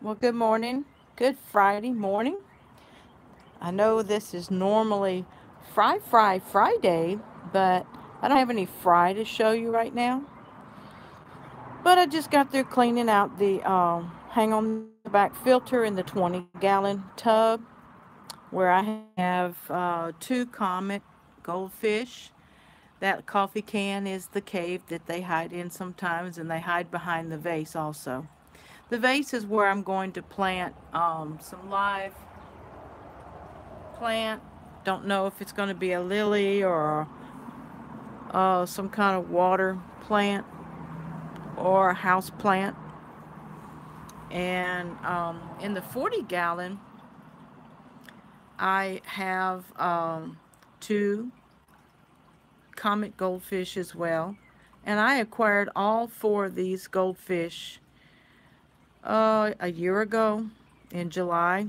Well, good morning. Good Friday morning. I know this is normally Friday, but I don't have any fry to show you right now. But I just got through cleaning out the hang on the back filter in the 20-gallon tub where I have two comet goldfish. That coffee can is the cave that they hide in sometimes, and they hide behind the vase also. The vase is where I'm going to plant some live plant. Don't know if it's going to be a lily or some kind of water plant or a house plant. And in the 40-gallon, I have two comet goldfish as well. And I acquired all four of these goldfish a year ago in July.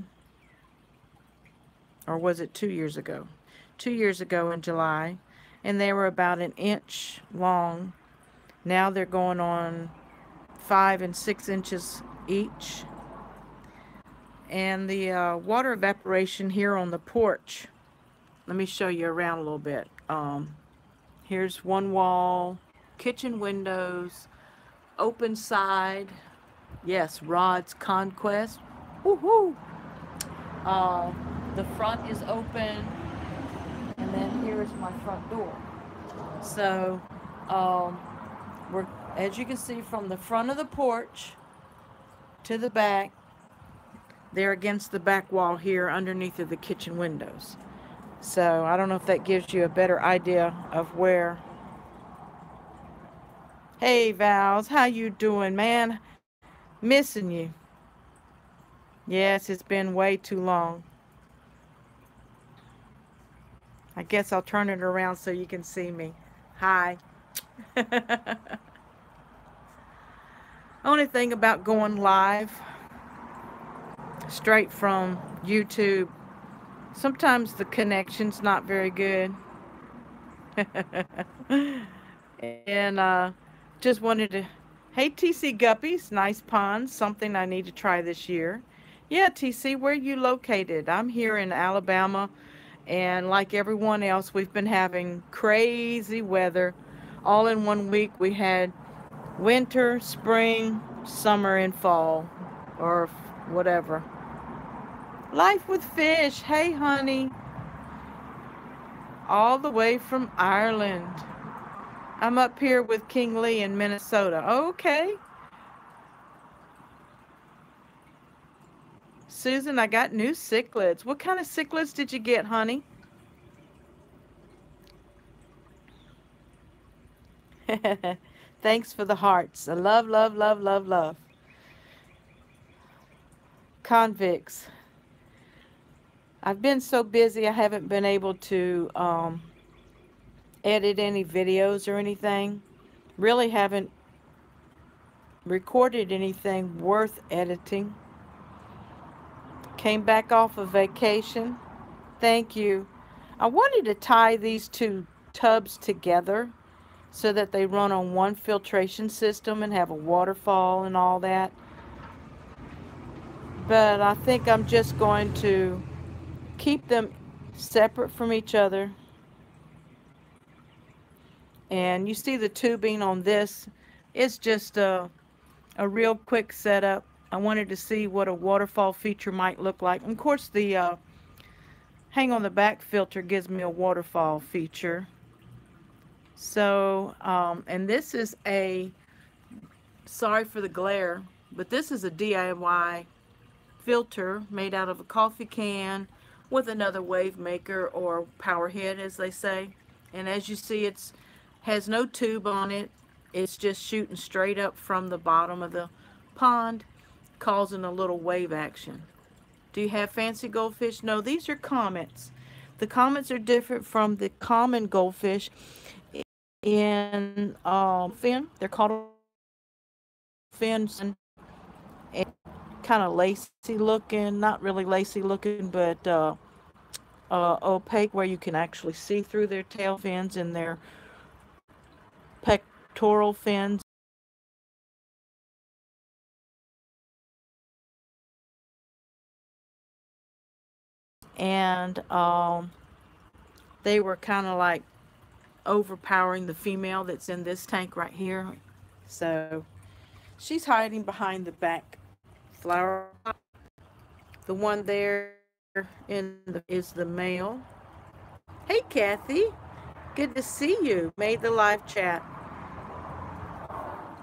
Or was it 2 years ago? 2 years ago in July. And they were about an inch long. Now they're going on 5 and 6 inches each. And the water evaporation here on the porch, let me show you around a little bit. Here's one wall, kitchen windows, open side. Yes, Rod's Conquest. Woohoo! Uh, the front is open, and then here is my front door. So, um, we're, as you can see from the front of the porch to the back, they're against the back wall here underneath of the kitchen windows. So I don't know if that gives you a better idea of where. Hey Vals, how you doing, man? Missing you. Yes, it's been way too long. I guess I'll turn it around so you can see me. Hi. Only thing about going live straight from YouTube, sometimes the connection's not very good. And just wanted to, hey TC Guppies, nice pond, something I need to try this year. Yeah, TC, where are you located? I'm here in Alabama, and like everyone else, we've been having crazy weather. All in one week, we had winter, spring, summer, and fall, or whatever. Life with fish, hey honey, all the way from Ireland. I'm up here with King Lee in Minnesota. Okay. Susan, I got new cichlids. What kind of cichlids did you get, honey? Thanks for the hearts. I love, love, love, love, love. Convicts. I've been so busy I haven't been able to edit any videos or anything. Really haven't recorded anything worth editing. Came back off of vacation. Thank you. I wanted to tie these two tubs together so that they run on one filtration system and have a waterfall and all that. But I think I'm just going to keep them separate from each other. And you see the tubing on this. It's just a real quick setup. I wanted to see what a waterfall feature might look like. And of course, the hang on the back filter gives me a waterfall feature. So, and this is a, sorry for the glare, but this is a DIY filter made out of a coffee can with another wave maker or power head, as they say. And as you see, it's has no tube on it. It's just shooting straight up from the bottom of the pond, causing a little wave action. Do you have fancy goldfish? No, these are comets. The comets are different from the common goldfish in fin. They're called fins, and kind of lacy looking, not really lacy looking, but opaque, where you can actually see through their tail fins and their pectoral fins. and they were kind of like overpowering the female that's in this tank right here. So she's hiding behind the back flower pot. The one there in is the male. Hey, Kathy. Good to see you. Made the live chat.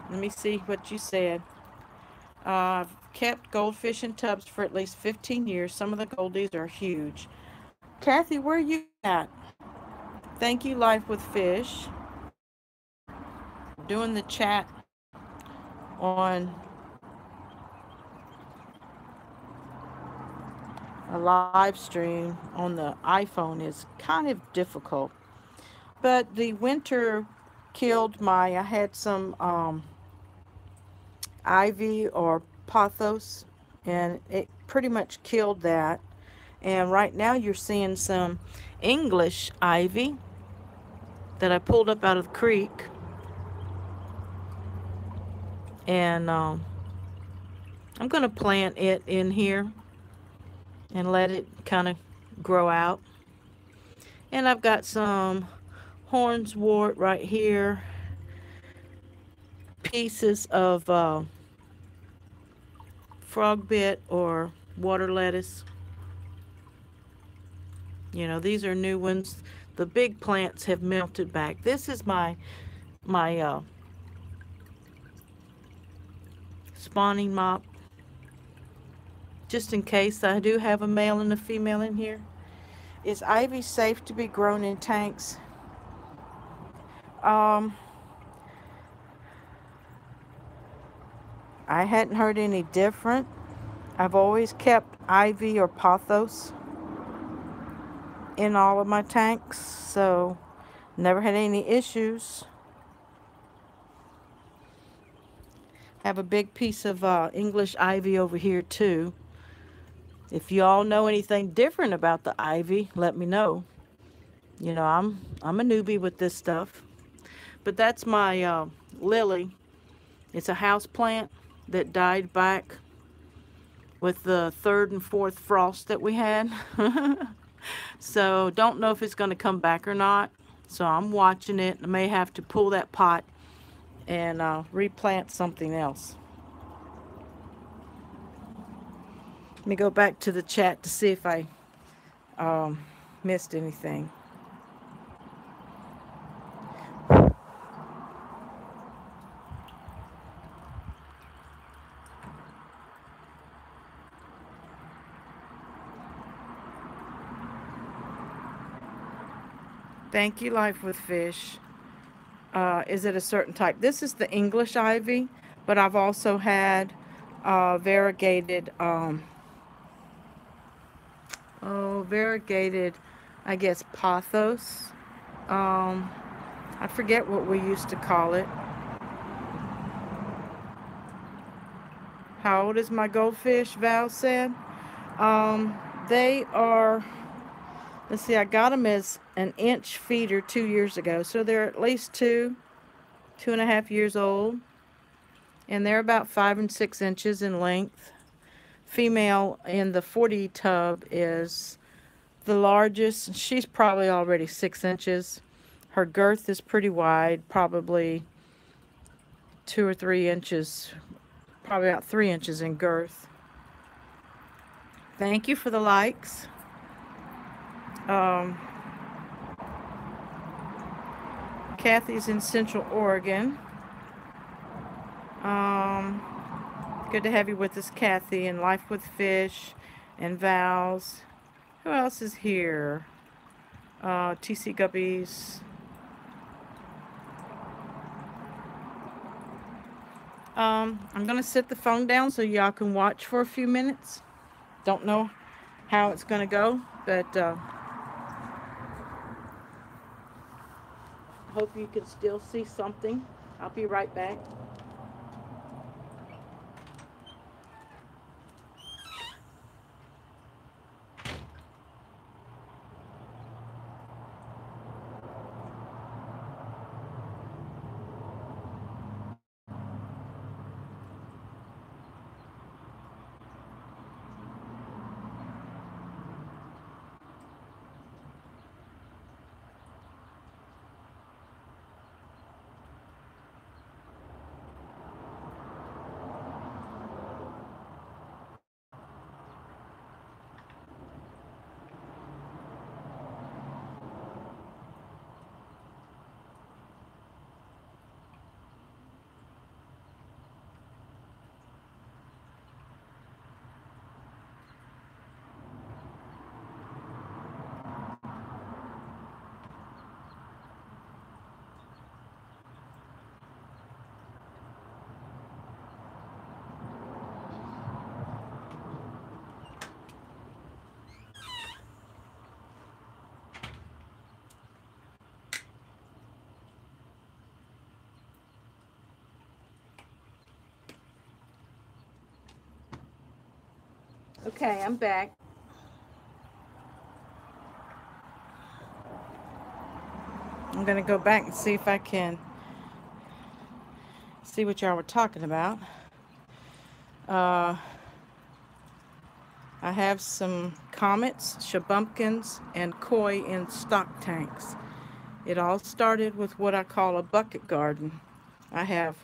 Let me see what you said. I've kept goldfish in tubs for at least 15 years. Some of the goldies are huge. Kathy, where are you at? Thank you, Life with Fish. Doing the chat on a live stream on the iPhone is kind of difficult. But the winter killed I had some ivy or pothos, and it pretty much killed that. And right now you're seeing some English ivy that I pulled up out of the creek. And I'm going to plant it in here and let it kind of grow out. And I've got some hornswort right here, pieces of frog bit or water lettuce. You know, these are new ones. The big plants have melted back. This is my spawning mop, just in case I do have a male and a female in here. Is ivy safe to be grown in tanks? I hadn't heard any different. I've always kept ivy or pothos in all of my tanks, so never had any issues. Have a big piece of English ivy over here too. If you all know anything different about the ivy, let me know. You know, I'm a newbie with this stuff. But that's my lily. It's a house plant that died back with the third and fourth frost that we had. So don't know if it's going to come back or not. So I'm watching it. I may have to pull that pot and replant something else. Let me go back to the chat to see if I missed anything. Thank you, Life with Fish. Is it a certain type? This is the English ivy, but I've also had variegated, variegated, I guess, pothos. I forget what we used to call it. How old is my goldfish? Val said. They are, let's see, I got them as an inch feeder 2 years ago. So they're at least 2.5 years old. And they're about 5 and 6 inches in length. Female in the 40 tub is the largest. She's probably already 6 inches. Her girth is pretty wide, probably 2 or 3 inches, probably about 3 inches in girth. Thank you for the likes. Kathy's in Central Oregon. Good to have you with us, Kathy, and Life with Fish and Val's. Who else is here? TC Guppies. I'm going to set the phone down so y'all can watch for a few minutes. Don't know how it's going to go, but hope you can still see something. I'll be right back. Okay, I'm back. I'm gonna go back and see if I can see what y'all were talking about. Uh, I have some comets, shabumpkins, and koi in stock tanks. It all started with what I call a bucket garden. I have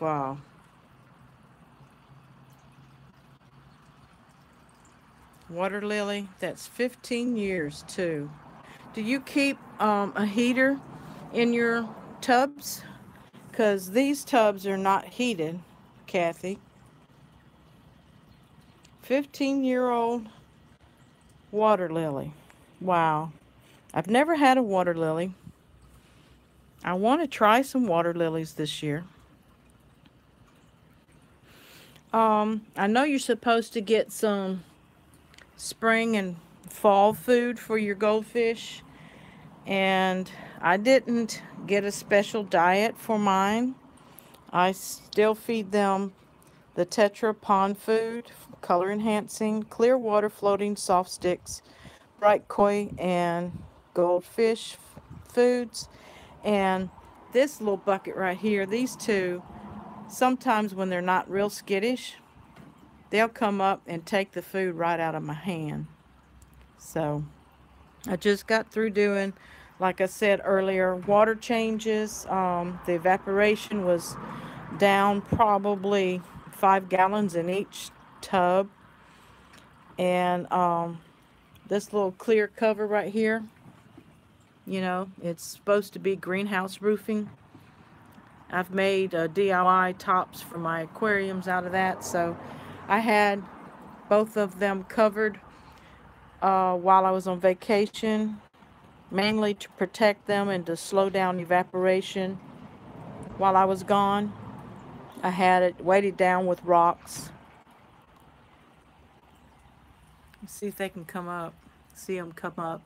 water lily that's 15 years too. Do you keep a heater in your tubs? Because these tubs are not heated, Kathy. 15-year-old water lily. Wow. I've never had a water lily. I want to try some water lilies this year. I know you're supposed to get some spring and fall food for your goldfish, and I didn't get a special diet for mine. I still feed them the Tetra Pond food, color enhancing, clear water floating soft sticks, bright koi and goldfish foods. And this little bucket right here, these two, sometimes when they're not real skittish, they'll come up and take the food right out of my hand. So I just got through doing, like I said earlier, water changes. The evaporation was down probably 5 gallons in each tub. And this little clear cover right here, you know, it's supposed to be greenhouse roofing. I've made DIY tops for my aquariums out of that. So I had both of them covered while I was on vacation, mainly to protect them and to slow down evaporation while I was gone. I had it weighted down with rocks. Let's see if they can come up. See them come up.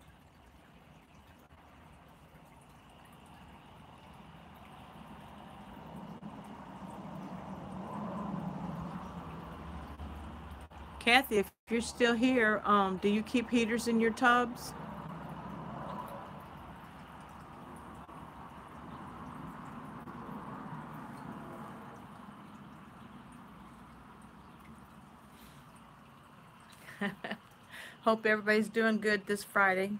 Kathy, if you're still here, do you keep heaters in your tubs? Hope everybody's doing good this Friday.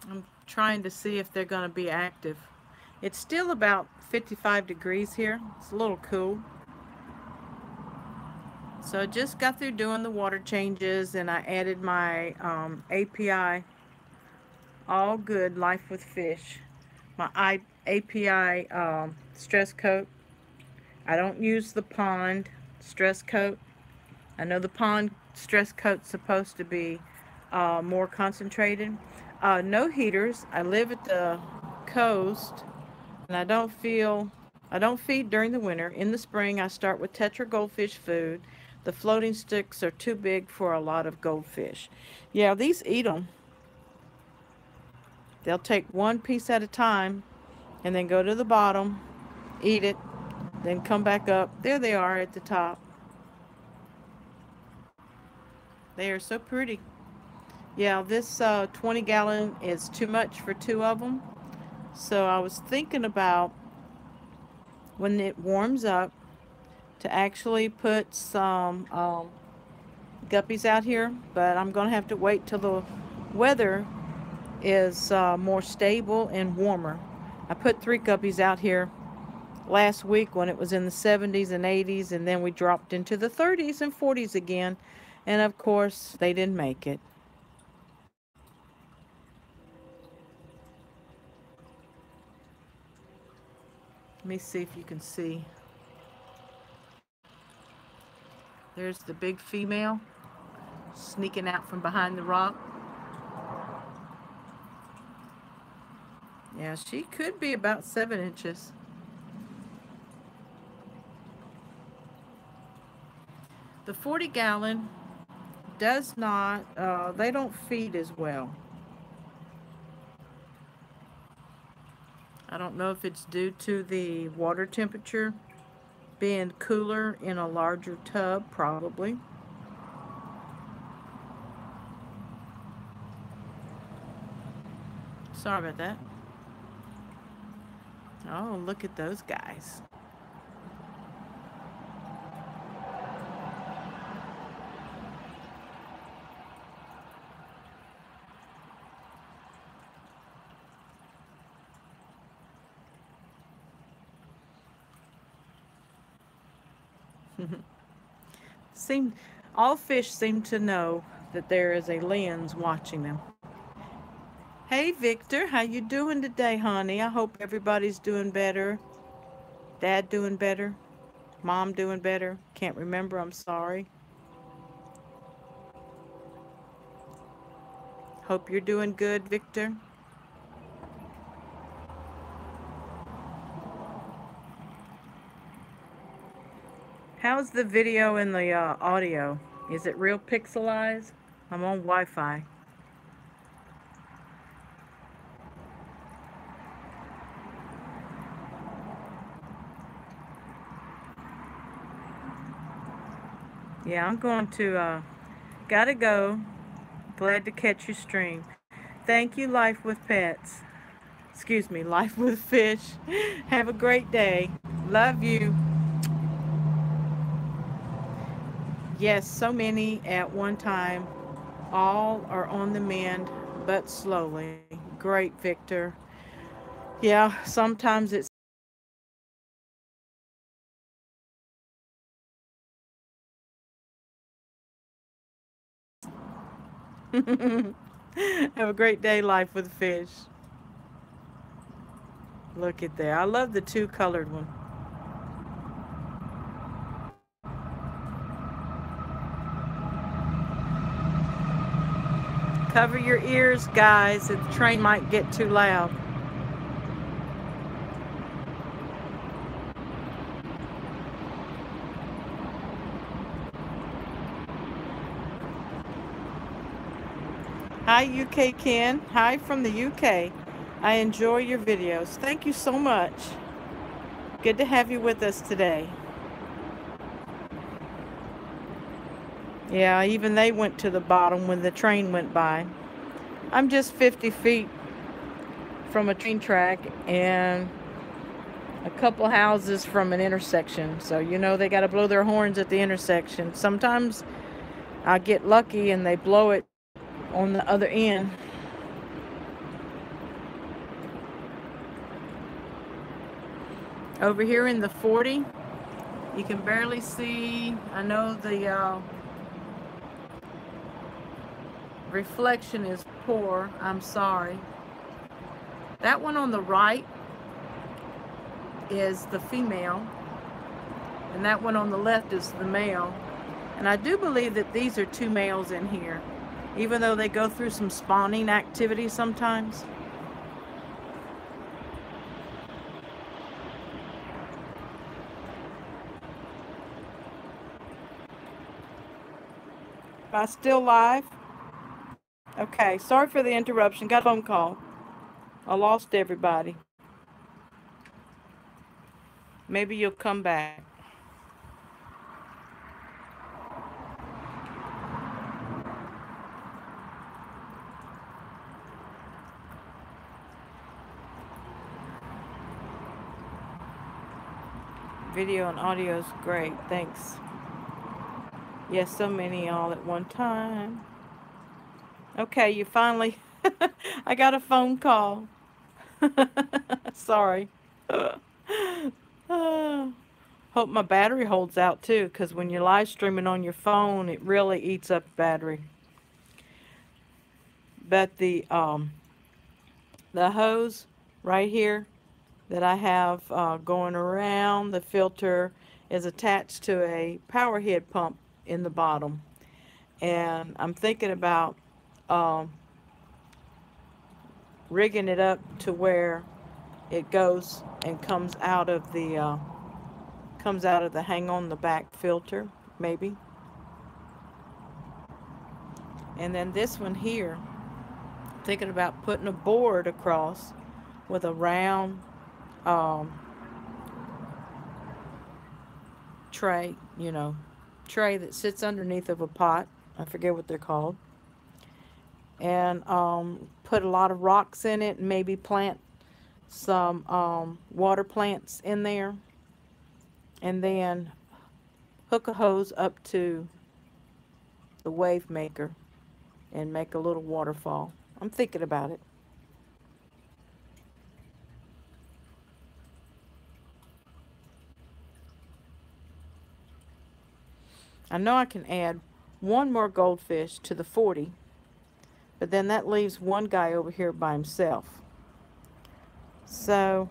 I'm trying to see if they're going to be active. It's still about 55 degrees here. It's a little cool. So I just got through doing the water changes and I added my API, All Good Life with Fish, my API stress coat. I don't use the pond stress coat. I know the pond stress coat's supposed to be more concentrated. No heaters. I live at the coast, and I don't feed during the winter. In the spring, I start with Tetra goldfish food. The floating sticks are too big for a lot of goldfish. Yeah, these eat them. They'll take one piece at a time and then go to the bottom, eat it, then come back up. There they are at the top. They are so pretty. Yeah, this 20 gallon is too much for two of them. So I was thinking about when it warms up to actually put some guppies out here, but I'm going to have to wait till the weather is more stable and warmer. I put 3 guppies out here last week when it was in the 70s and 80s, and then we dropped into the 30s and 40s again, and of course they didn't make it. Let me see if you can see. There's the big female sneaking out from behind the rock. Yeah, she could be about 7 inches. The 40 gallon does not, they don't feed as well. I don't know if it's due to the water temperature. being cooler in a larger tub, probably. Sorry about that. Oh, look at those guys. seem all fish seem to know that there is a lens watching them. Hey Victor, how you doing today, honey? I hope everybody's doing better. Dad doing better? Mom doing better? Can't remember, I'm sorry. Hope you're doing good, Victor. How's the video and the audio? Is it real pixelized? I'm on Wi-Fi. Yeah, I'm going to, gotta go. Glad to catch your stream. Thank you, Life with Pets. Excuse me, Life with Fish. Have a great day. Love you. Yes, so many at one time. All are on the mend, but slowly. Great, Victor. Yeah, sometimes it's have a great day, Life with Fish. Look at there. I love the two colored one. Cover your ears, guys. The train might get too loud. Hi, UK Ken. Hi from the UK. I enjoy your videos. Thank you so much. Good to have you with us today. Yeah, even they went to the bottom when the train went by. I'm just 50 feet from a train track and a couple houses from an intersection. So, you know, they got to blow their horns at the intersection. Sometimes I get lucky and they blow it on the other end. Over here in the 40, you can barely see. I know the reflection is poor. I'm sorry. That one on the right is the female, and that one on the left is the male. And I do believe that these are two males in here, even though they go through some spawning activity sometimes. Am I still live? Okay, sorry for the interruption. Got a phone call. I lost everybody. Maybe you'll come back. Video and audio is great. Thanks. Yes, so many all at one time. Okay, you finally... I got a phone call. Sorry. Hope my battery holds out too, because when you're live streaming on your phone, it really eats up battery. But the hose right here that I have going around the filter is attached to a power head pump in the bottom. And I'm thinking about rigging it up to where it goes and comes out of the hang on the back filter, maybe. And then this one here, thinking about putting a board across with a round tray, you know, tray that sits underneath of a pot. I forget what they're called. And put a lot of rocks in it and maybe plant some water plants in there. And then hook a hose up to the wave maker and make a little waterfall. I'm thinking about it. I know I can add one more goldfish to the 40, but then that leaves one guy over here by himself. So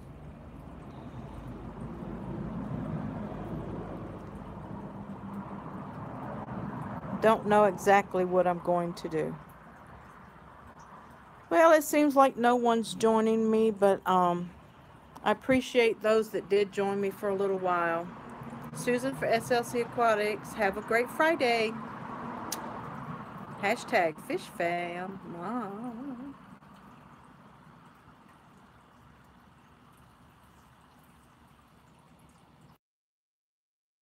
don't know exactly what I'm going to do. Well, it seems like no one's joining me, but I appreciate those that did join me for a little while. Susan for SLC Aquatics. Have a great Friday. Hashtag FishFam. Wow.